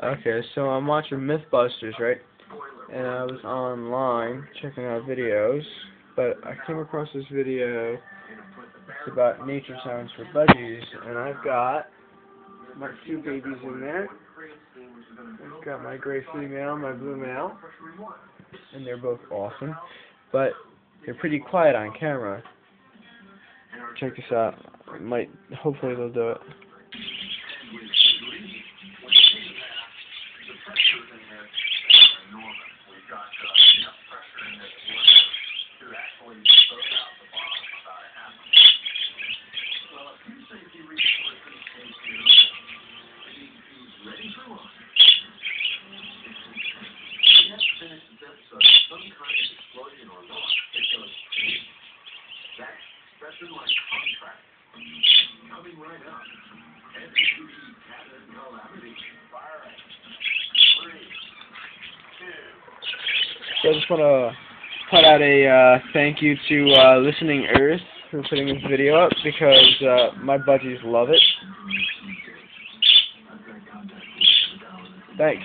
Okay, so I'm watching Mythbusters, right? And I was online checking out videos, but I came across this video. It's about nature sounds for budgies, and I've got my two babies in there. I've got my gray female, my blue male, and they're both awesome, but they're pretty quiet on camera. Check this out. Hopefully they'll do it. So I just want to put out a thank you to Listening Earth for putting this video up, because my budgies love it. Thanks.